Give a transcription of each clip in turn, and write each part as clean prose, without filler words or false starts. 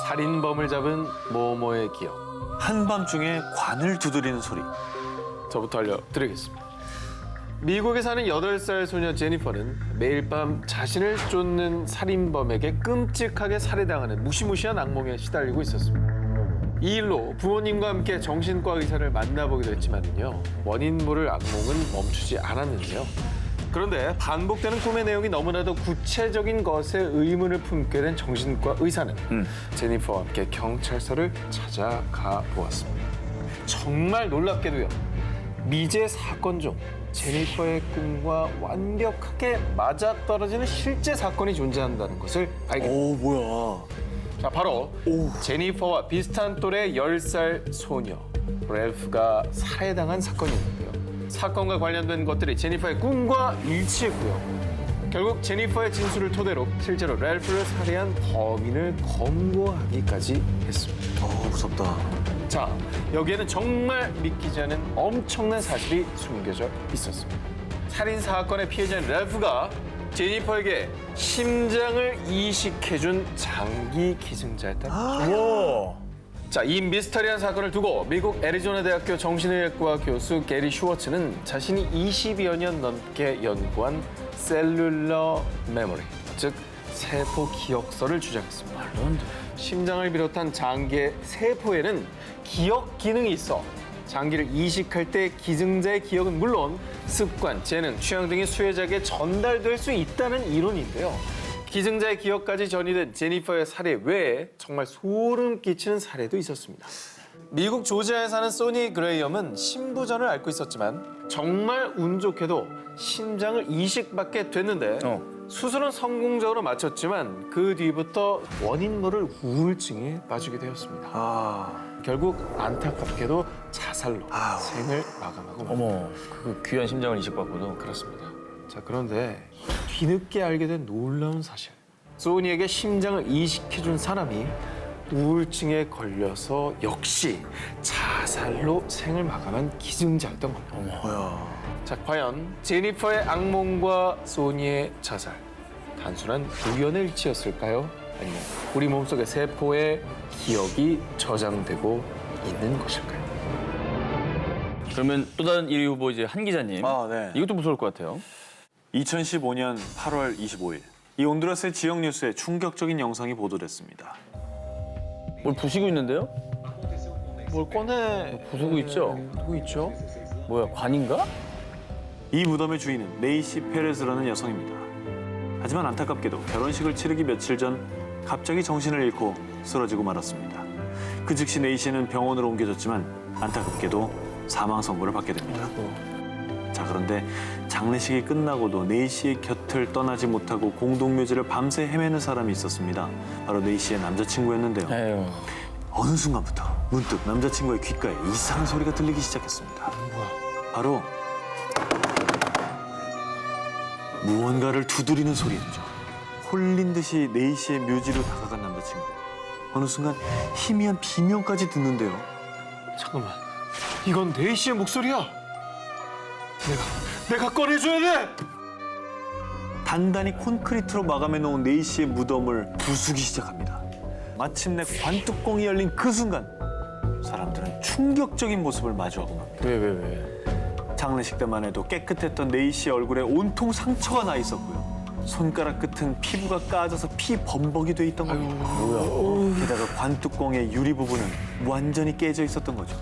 살인범을 잡은 모모의 기억. 한밤중에 관을 두드리는 소리. 저부터 알려드리겠습니다. 미국에 사는 8살 소녀 제니퍼는 매일 밤 자신을 쫓는 살인범에게 끔찍하게 살해당하는 무시무시한 악몽에 시달리고 있었습니다. 이 일로 부모님과 함께 정신과 의사를 만나보기도 했지만요. 원인 모를 악몽은 멈추지 않았는데요. 그런데 반복되는 꿈의 내용이 너무나도 구체적인 것에 의문을 품게 된 정신과 의사는 제니퍼와 함께 경찰서를 찾아가 보았습니다. 정말 놀랍게도요. 미제 사건 중 제니퍼의 꿈과 완벽하게 맞아떨어지는 실제 사건이 존재한다는 것을 알게 됩니다. 오, 뭐야. 자, 바로 제니퍼와 비슷한 또래 10살 소녀 랠프가 살해당한 사건이었는데요. 사건과 관련된 것들이 제니퍼의 꿈과 일치했고요. 결국 제니퍼의 진술을 토대로 실제로 랠프를 살해한 범인을 검거하기까지 했습니다. 무섭다. 자, 여기에는 정말 믿기지 않은 엄청난 사실이 숨겨져 있었습니다. 살인 사건의 피해자인 랠프가 제니퍼에게 심장을 이식해준 장기 기증자였다는 거죠. 자, 이 미스터리한 사건을 두고 미국 애리조나 대학교 정신의학과 교수 게리 슈워츠는 자신이 20여 년 넘게 연구한 셀룰러 메모리, 즉 세포 기억서를 주장했습니다. 심장을 비롯한 장기의 세포에는 기억 기능이 있어 장기를 이식할 때 기증자의 기억은 물론 습관, 재능, 취향 등이 수혜자에게 전달될 수 있다는 이론인데요. 기증자의 기억까지 전이된 제니퍼의 살해 외에 정말 소름 끼치는 사례도 있었습니다. 미국 조지아에 사는 소니 그레이엄은 신부전을 앓고 있었지만 정말 운 좋게도 심장을 이식받게 됐는데 수술은 성공적으로 마쳤지만 그 뒤부터 원인 모를 우울증에 빠지게 되었습니다. 결국 안타깝게도 자살로 생을 마감하고 어머, 그 귀한 심장을 이식받고도. 그렇습니다. 자, 그런데 뒤늦게 알게 된 놀라운 사실. 소니에게 심장을 이식해준 사람이 우울증에 걸려서 역시 자살로 생을 마감한 기증자였던 겁니다. 자, 과연 제니퍼의 악몽과 소니의 자살, 단순한 우연의 일치였을까요? 아니면 우리 몸속의 세포에 기억이 저장되고 있는 것일까요? 그러면 또 다른 1위 후보 이제 한 기자님. 네. 이것도 무서울 것 같아요. 2015년 8월 25일. 이 온두라스의 지역 뉴스에 충격적인 영상이 보도됐습니다. 뭘 부시고 있는데요? 뭘 꺼내 부수고 있죠? 두고 있죠? 뭐야, 관인가? 이 무덤의 주인은 네이시 페레즈라는 여성입니다. 하지만 안타깝게도 결혼식을 치르기 며칠 전 갑자기 정신을 잃고 쓰러지고 말았습니다. 그 즉시 네이시는 병원으로 옮겨졌지만 안타깝게도 사망 선고를 받게 됩니다. 자, 그런데 장례식이 끝나고도 네이시의 곁을 떠나지 못하고 공동묘지를 밤새 헤매는 사람이 있었습니다. 바로 네이시의 남자친구였는데요. 에휴. 어느 순간부터 문득 남자친구의 귓가에 이상한 소리가 들리기 시작했습니다. 바로 무언가를 두드리는 소리였죠. 홀린 듯이 네이시의 묘지로 다가간 남자친구. 어느 순간 희미한 비명까지 듣는데요. 잠깐만, 이건 네이시의 목소리야. 내가 꺼내줘야 돼. 단단히 콘크리트로 마감해 놓은 네이시의 무덤을 부수기 시작합니다. 마침내 관뚜껑이 열린 그 순간 사람들은 충격적인 모습을 마주하고 맙니다. 왜? 장례식 때만 해도 깨끗했던 네이시의 얼굴에 온통 상처가 나 있었고요. 손가락 끝은 피부가 까져서 피 범벅이 돼 있던 겁니다. 뭐야? 게다가 관뚜껑의 유리 부분은 완전히 깨져 있었던 거죠.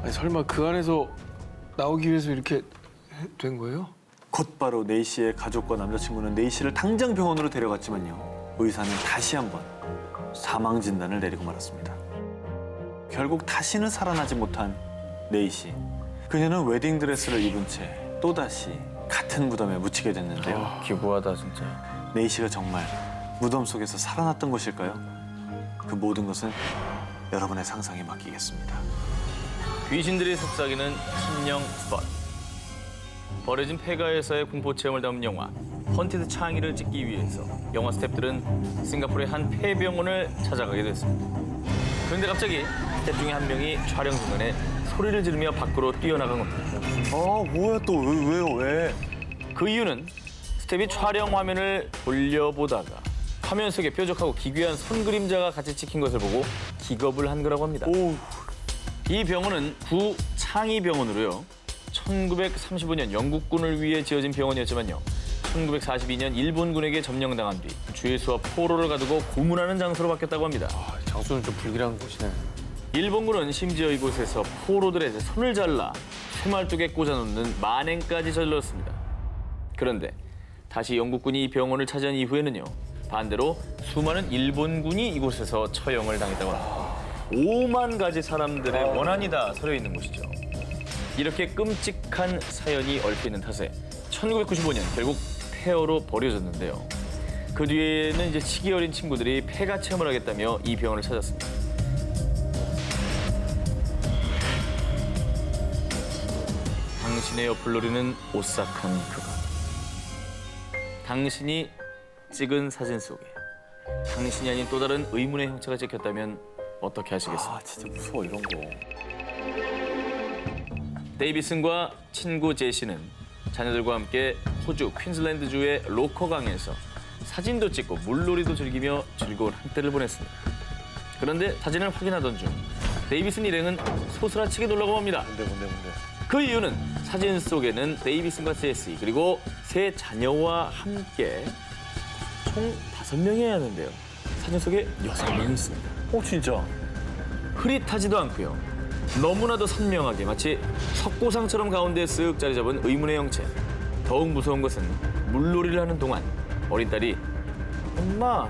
아니, 설마 그 안에서 나오기 위해서 이렇게 된 거예요? 곧바로 네이시의 가족과 남자친구는 네이시를 당장 병원으로 데려갔지만요. 의사는 다시 한번 사망 진단을 내리고 말았습니다. 결국 다시는 살아나지 못한 네이시. 그녀는 웨딩드레스를 입은 채 또다시 같은 무덤에 묻히게 됐는데요. 기구하다 진짜. 네이시가 정말 무덤 속에서 살아났던 것일까요? 그 모든 것은 여러분의 상상에 맡기겠습니다. 귀신들이 속삭이는 신령 스팟. 버려진 폐가에서의 공포 체험을 담은 영화 헌티드 창의를 찍기 위해서 영화 스태프들은 싱가포르의 한 폐병원을 찾아가게 됐습니다. 그런데 갑자기 스태프 중에 한 명이 촬영 중간에 소리를 지르며 밖으로 뛰어나간 겁니다. 뭐야 또 왜요? 그 이유는 스텝이 촬영 화면을 돌려보다가 화면 속에 뾰족하고 기괴한 손 그림자가 같이 찍힌 것을 보고 기겁을 한 거라고 합니다. 오, 이 병원은 구창의병원으로요. 1935년 영국군을 위해 지어진 병원이었지만요. 1942년 일본군에게 점령당한 뒤 죄수와 포로를 가두고 고문하는 장소로 바뀌었다고 합니다. 아, 장소는 좀 불길한 곳이네. 일본군은 심지어 이곳에서 포로들의 손을 잘라 쇠말뚝에 꽂아놓는 만행까지 저질렀습니다. 그런데 다시 영국군이 이 병원을 차지한 이후에는요. 반대로 수많은 일본군이 이곳에서 처형을 당했다고 합니다. 5만 가지 사람들의 원한이 다 서려 있는 곳이죠. 이렇게 끔찍한 사연이 얽혀 있는 탓에 1995년 결국 폐허로 버려졌는데요. 그 뒤에는 이제 시기 어린 친구들이 폐가 체험을 하겠다며 이 병원을 찾았습니다. 당신의 옆을 노리는 오싹한 그가. 당신이 찍은 사진 속에 당신이 아닌 또 다른 의문의 형체가 찍혔다면 어떻게 하시겠습니까? 아 진짜 무서워 이런 거. 데이비슨과 친구 제시는 자녀들과 함께 호주 퀸즐랜드주의 로커강에서 사진도 찍고 물놀이도 즐기며 즐거운 한때를 보냈습니다. 그런데 사진을 확인하던 중 데이비슨 일행은 소스라치게 놀라고 맙니다. 뭔데. 그 이유는 사진 속에는 데이비슨과 제시 그리고 세 자녀와 함께 총 5명이어야 하는데요. 사진 속에 6명이 있습니다. 진짜. 흐릿하지도 않고요. 너무나도 선명하게 마치 석고상처럼 가운데 쓱 자리 잡은 의문의 형체. 더욱 무서운 것은 물놀이를 하는 동안 어린 딸이 엄마,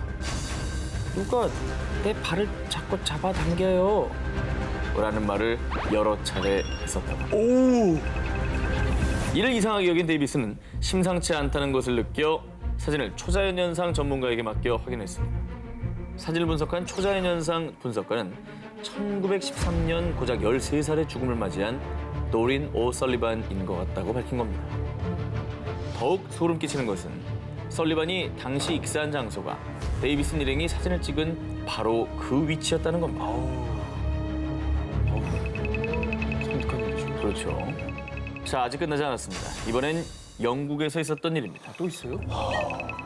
누가 내 발을 자꾸 잡아당겨요 라는 말을 여러 차례 했었다고. 오. 이를 이상하게 여긴 데이비스는 심상치 않다는 것을 느껴 사진을 초자연 현상 전문가에게 맡겨 확인했습니다. 사진을 분석한 초자연 현상 분석가는 1913년 고작 13살의 죽음을 맞이한 도린 오설리반인 것 같다고 밝힌 겁니다. 더욱 소름 끼치는 것은 설리반이 당시 익사한 장소가 데이비슨 일행이 사진을 찍은 바로 그 위치였다는 겁니다. 그렇죠. 자, 아직 끝나지 않았습니다. 이번엔 영국에서 있었던 일입니다. 또 있어요?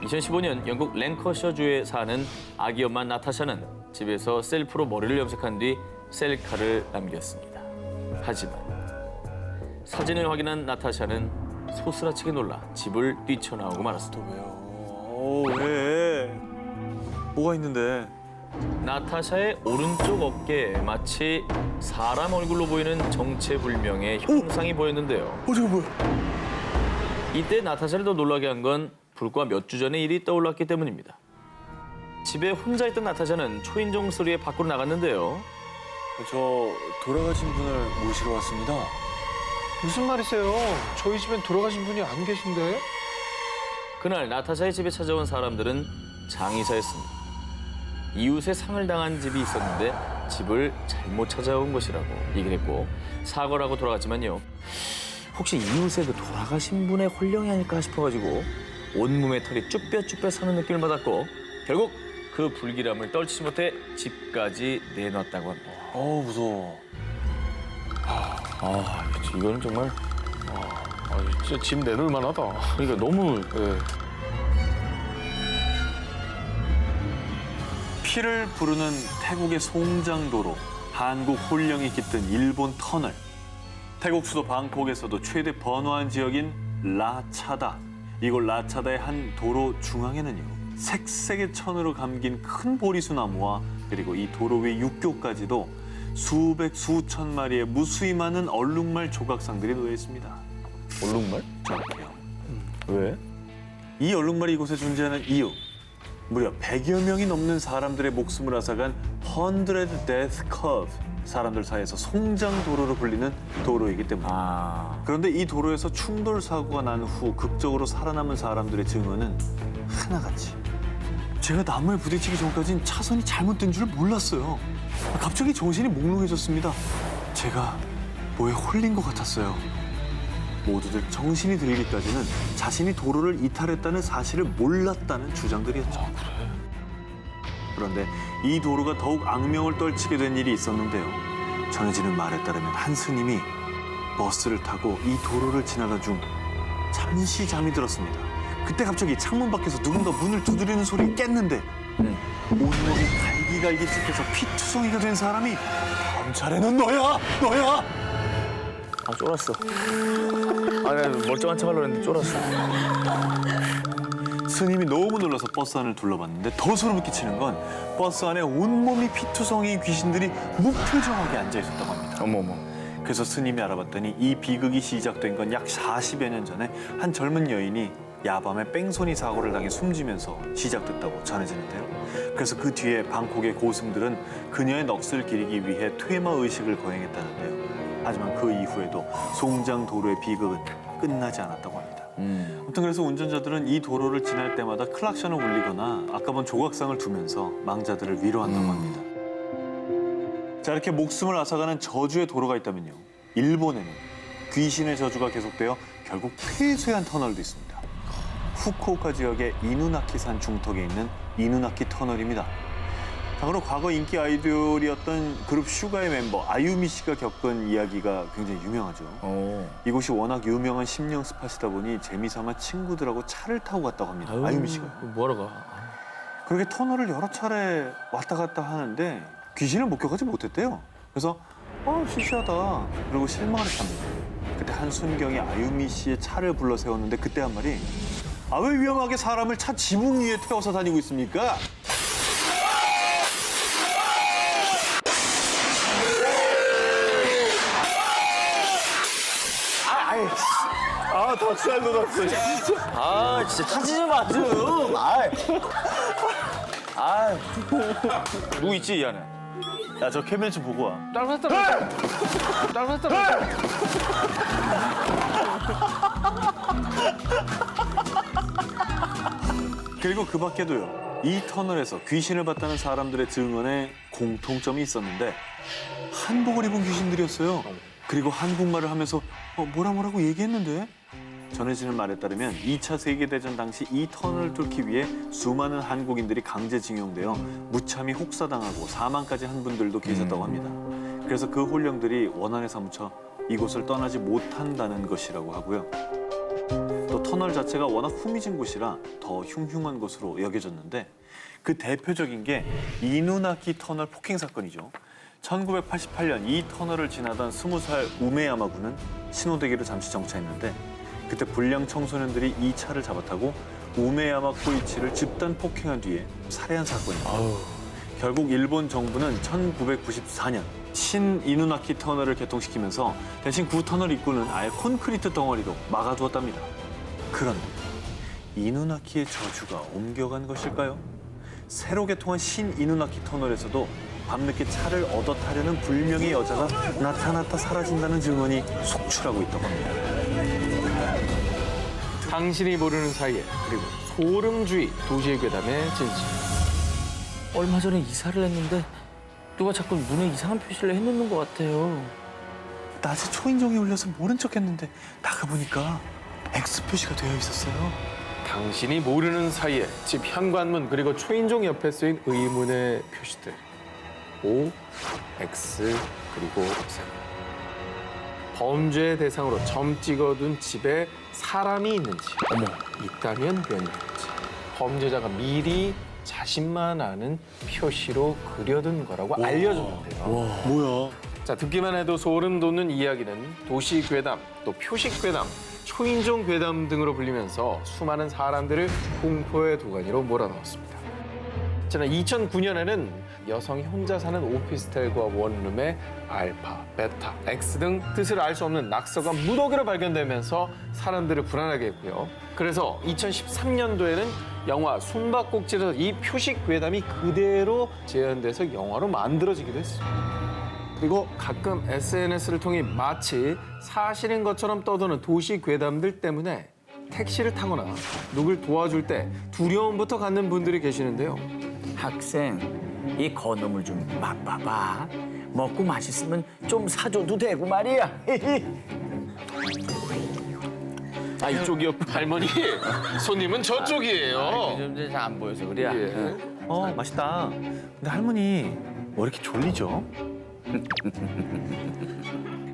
2015년 영국 랭커셔주에 사는 아기 엄마 나타샤는 집에서 셀프로 머리를 염색한 뒤 셀카를 남겼습니다. 하지만 사진을 확인한 나타샤는 소스라치게 놀라 집을 뛰쳐나오고 말았습니다. 왜? 뭐가 있는데? 나타샤의 오른쪽 어깨에 마치 사람 얼굴로 보이는 정체불명의 형상이 보였는데요. 저거 뭐야? 이때 나타샤를 더 놀라게 한 건 불과 몇 주 전의 일이 떠올랐기 때문입니다. 집에 혼자 있던 나타샤는 초인종 소리에 밖으로 나갔는데요. 저 돌아가신 분을 모시러 왔습니다. 무슨 말이세요? 저희 집엔 돌아가신 분이 안 계신데? 그날 나타샤의 집에 찾아온 사람들은 장의사였습니다. 이웃에 상을 당한 집이 있었는데 집을 잘못 찾아온 것이라고 얘기를 했고 사과를 하고 돌아갔지만요. 혹시 이웃의 그 돌아가신 분의 혼령이 아닐까 싶어가지고 온몸에 털이 쭈뼛쭈뼛 서는 느낌을 받았고 결국 그 불길함을 떨치지 못해 집까지 내놨다고 합니다. 무서워. 그치, 이거는 정말 진짜 집 내놓을 만하다. 그러니까 너무 네. 피를 부르는 태국의 송장도로, 한국 혼령이 깃든 일본 터널. 태국 수도 방콕에서도 최대 번화한 지역인 라차다. 이곳 라차다의 한 도로 중앙에는요. 색색의 천으로 감긴 큰 보리수 나무와 그리고 이 도로 위 육교까지도 수백 수천 마리의 무수히 많은 얼룩말 조각상들이 놓여 있습니다. 얼룩말? 정확해요. 왜? 이 얼룩말이 이곳에 존재하는 이유. 무려 100여 명이 넘는 사람들의 목숨을 앗아간 100 Death Curve. 사람들 사이에서 송장도로로 불리는 도로이기 때문입니다. 그런데 이 도로에서 충돌 사고가 난 후 극적으로 살아남은 사람들의 증언은 하나같이 제가 나무에 부딪히기 전까진 차선이 잘못된 줄 몰랐어요. 갑자기 정신이 몽롱해졌습니다. 제가 뭐에 홀린 것 같았어요. 모두들 정신이 들기까지는 자신이 도로를 이탈했다는 사실을 몰랐다는 주장들이었죠. 그런데 이 도로가 더욱 악명을 떨치게 된 일이 있었는데요. 전해지는 말에 따르면 한 스님이 버스를 타고 이 도로를 지나던 중 잠시 잠이 들었습니다. 그때 갑자기 창문 밖에서 누군가 문을 두드리는 소리를 깼는데 온몸이 갈기갈기 찢겨서 피투성이가 된 사람이 다음 차례는 너야! 아, 쫄았어. 아, 나 멀쩡한 척 하려고 했는데 쫄았어. 스님이 너무 놀라서 버스 안을 둘러봤는데 더 소름 끼치는 건 버스 안에 온몸이 피투성이인 귀신들이 무표정하게 앉아 있었다고 합니다. 어머머. 그래서 스님이 알아봤더니 이 비극이 시작된 건 약 40여 년 전에 한 젊은 여인이 야밤에 뺑소니 사고를 당해 숨지면서 시작됐다고 전해지는데요. 그래서 그 뒤에 방콕의 고승들은 그녀의 넋을 기리기 위해 퇴마 의식을 거행했다는데요. 하지만 그 이후에도 송장 도로의 비극은 끝나지 않았다고 합니다. 아무튼 그래서 운전자들은 이 도로를 지날 때마다 클락션을 울리거나 아까 본 조각상을 두면서 망자들을 위로한다고 합니다. 자, 이렇게 목숨을 앗아가는 저주의 도로가 있다면요. 일본에는 귀신의 저주가 계속되어 결국 폐쇄한 터널도 있습니다. 후쿠오카 지역의 이누나키산 중턱에 있는 이누나키 터널입니다. 참고로 과거 인기 아이돌이었던 그룹 슈가의 멤버 아유미 씨가 겪은 이야기가 굉장히 유명하죠. 이곳이 워낙 유명한 심령 스팟이다 보니 재미삼아 친구들하고 차를 타고 갔다고 합니다. 아유미 씨가. 뭐하러 가? 그렇게 터널을 여러 차례 왔다 갔다 하는데 귀신을 목격하지 못했대요. 그래서 시시하다. 그리고 실망을 했답니다. 그때 한순경이 아유미 씨의 차를 불러 세웠는데 그때 한 말이 왜 위험하게 사람을 차 지붕 위에 태워서 다니고 있습니까? 닭살 돋았어, 진짜. 아, 진짜 타지 좀 마, 좀. 누구 있지, 이 안에? 야, 저 캐비넷 좀 보고 와. 그리고 그 밖에도요. 이 터널에서 귀신을 봤다는 사람들의 증언에 공통점이 있었는데 한복을 입은 귀신들이었어요. 그리고 한국말을 하면서 뭐라고 얘기했는데? 전해지는 말에 따르면 2차 세계대전 당시 이 터널을 뚫기 위해 수많은 한국인들이 강제징용되어 무참히 혹사당하고 사망까지 한 분들도 계셨다고 합니다. 그래서 그 혼령들이 원한에 사무쳐 이곳을 떠나지 못한다는 것이라고 하고요. 또 터널 자체가 워낙 후미진 곳이라 더 흉흉한 것으로 여겨졌는데 그 대표적인 게 이누나키 터널 폭행 사건이죠. 1988년 이 터널을 지나던 20살 우메야마 군은 신호대기로 잠시 정차했는데 그때 불량 청소년들이 이 차를 잡아타고 우메야마 코이치를 집단 폭행한 뒤에 살해한 사건입니다. 결국 일본 정부는 1994년 신이누나키 터널을 개통시키면서 대신 구 터널 입구는 아예 콘크리트 덩어리로 막아두었답니다. 그런데 이누나키의 저주가 옮겨간 것일까요? 새로 개통한 신이누나키 터널에서도 밤늦게 차를 얻어 타려는 불명의 여자가 나타났다 사라진다는 증언이 속출하고 있다고 합니다. 당신이 모르는 사이에 그리고 소름주의 도시의 괴담의 진실. 얼마 전에 이사를 했는데 누가 자꾸 문에 이상한 표시를 해놓는 것 같아요. 낮에 초인종이 울려서 모른 척했는데 나가보니까 X 표시가 되어 있었어요. 당신이 모르는 사이에 집 현관문 그리고 초인종 옆에 쓰인 의문의 표시들. O, X, 그리고 Z. 범죄의 대상으로 점 찍어둔 집에 사람이 있는지, 있다면 몇 년인지, 범죄자가 미리 자신만 아는 표시로 그려둔 거라고 알려줬는데요. 뭐야? 자, 듣기만 해도 소름 돋는 이야기는 도시 괴담, 또 표식 괴담, 초인종 괴담 등으로 불리면서 수많은 사람들을 공포의 도가니로 몰아넣었습니다. 지난 2009년에는 여성이 혼자 사는 오피스텔과 원룸에 알파, 베타, X 등 뜻을 알 수 없는 낙서가 무더기로 발견되면서 사람들을 불안하게 했고요. 그래서 2013년도에는 영화 숨바꼭질에서 이 표식 괴담이 그대로 재현돼서 영화로 만들어지기도 했습니다. 그리고 가끔 SNS를 통해 마치 사실인 것처럼 떠도는 도시 괴담들 때문에 택시를 타거나 누굴 도와줄 때 두려움부터 갖는 분들이 계시는데요. 학생, 이 건어물 좀 맛봐봐. 먹고 맛있으면 좀 사줘도 되고 말이야. 아, 이쪽이요. 할머니, 손님은 저쪽이에요. 요즘 잘 안 보여서 그래. 예. 맛있다. 근데 할머니 왜 이렇게 졸리죠?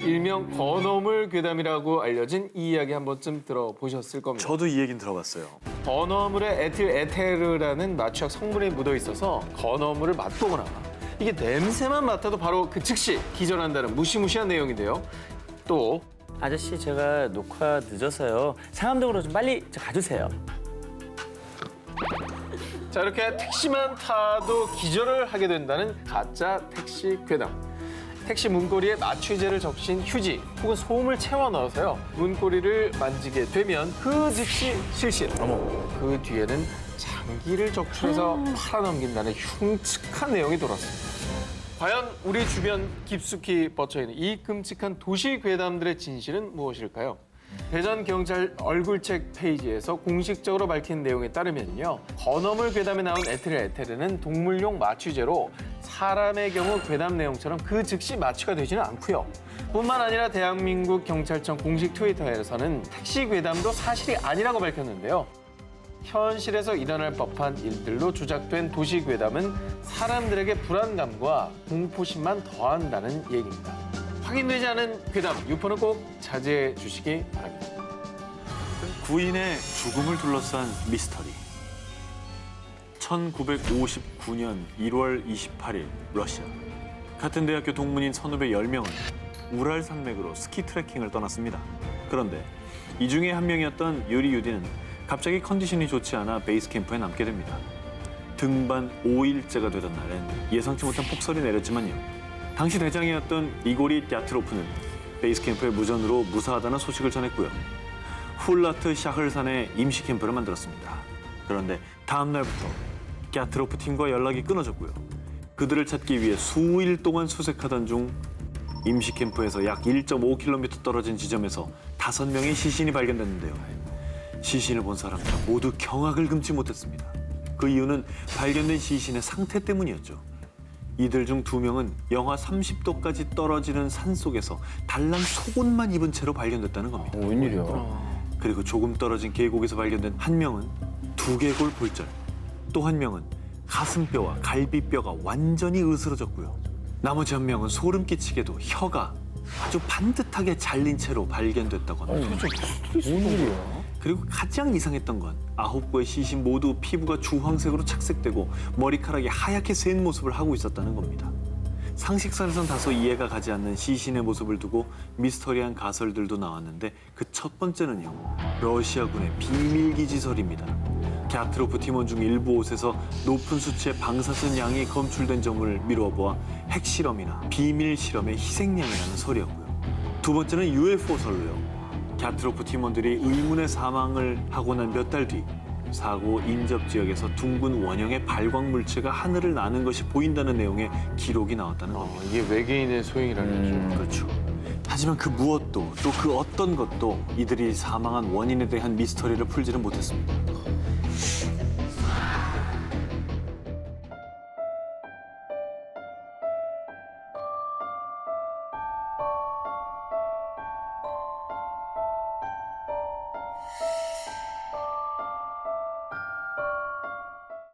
일명 건어물 괴담이라고 알려진 이 이야기 한 번쯤 들어보셨을 겁니다. 저도 이 얘기는 들어봤어요. 건어물에 에틸에테르라는 마취약 성분이 묻어 있어서 건어물을 맛보거나 이게 냄새만 맡아도 바로 그 즉시 기절한다는 무시무시한 내용인데요. 또 아저씨 제가 녹화 늦어서요. 상암동으로 좀 빨리 가주세요. 자, 이렇게 택시만 타도 기절을 하게 된다는 가짜 택시 괴담. 택시 문고리에 마취제를 적신 휴지 혹은 솜을 채워 넣어서요. 문고리를 만지게 되면 그 즉시 실신. 그 뒤에는 장기를 적출해서 팔아넘긴다는 흉측한 내용이 돌았습니다. 과연 우리 주변 깊숙이 뻗쳐있는 이 끔찍한 도시 괴담들의 진실은 무엇일까요? 대전경찰 얼굴책 페이지에서 공식적으로 밝힌 내용에 따르면요. 건어물 괴담에 나온 에틸에테르는 동물용 마취제로 사람의 경우 괴담 내용처럼 그 즉시 마취가 되지는 않고요. 뿐만 아니라 대한민국 경찰청 공식 트위터에서는 택시 괴담도 사실이 아니라고 밝혔는데요. 현실에서 일어날 법한 일들로 조작된 도시 괴담은 사람들에게 불안감과 공포심만 더한다는 얘기입니다. 확인되지 않은 괴담, 유포는 꼭 자제해 주시기 바랍니다. 구인의 죽음을 둘러싼 미스터리. 1959년 1월 28일 러시아. 같은 대학교 동문인 선후배 10명은 우랄 산맥으로 스키 트레킹을 떠났습니다. 그런데 이 중에 한 명이었던 유리 유디는 갑자기 컨디션이 좋지 않아 베이스 캠프에 남게 됩니다. 등반 5일째가 되던 날엔 예상치 못한 폭설이 내렸지만요. 당시 대장이었던 이고리 갸트로프는 베이스 캠프에 무전으로 무사하다는 소식을 전했고요. 훌라트 샤흐르산에 임시 캠프를 만들었습니다. 그런데 다음 날부터 갸트로프 팀과 연락이 끊어졌고요. 그들을 찾기 위해 수일 동안 수색하던 중 임시 캠프에서 약 1.5km 떨어진 지점에서 5명의 시신이 발견됐는데요. 시신을 본 사람들 모두 경악을 금치 못했습니다. 그 이유는 발견된 시신의 상태 때문이었죠. 이들 중 2명은 영하 30도까지 떨어지는 산속에서 달랑 속옷만 입은 채로 발견됐다는 겁니다. 웬일이야? 그리고 조금 떨어진 계곡에서 발견된 한 명은 두개골 골절, 또 한 명은 가슴뼈와 갈비뼈가 완전히 으스러졌고요. 나머지 한 명은 소름 끼치게도 혀가 아주 반듯하게 잘린 채로 발견됐다고 합니다. 웬일이야? 그리고 가장 이상했던 건 9구의 시신 모두 피부가 주황색으로 착색되고 머리카락이 하얗게 샌 모습을 하고 있었다는 겁니다. 상식선에선 다소 이해가 가지 않는 시신의 모습을 두고 미스터리한 가설들도 나왔는데 그 첫 번째는요. 러시아군의 비밀기지설입니다. 갸트로프 팀원 중 일부 옷에서 높은 수치의 방사선 양이 검출된 점을 미루어 보아 핵실험이나 비밀 실험의 희생양이라는 설이었고요. 두 번째는 UFO설로요. 갸트로프 팀원들이 의문의 사망을 하고 난 몇 달 뒤 사고 인접 지역에서 둥근 원형의 발광 물체가 하늘을 나는 것이 보인다는 내용의 기록이 나왔다는 겁니다. 이게 외계인의 소행이라는 거죠. 그렇죠. 하지만 그 무엇도 또 그 어떤 것도 이들이 사망한 원인에 대한 미스터리를 풀지는 못했습니다.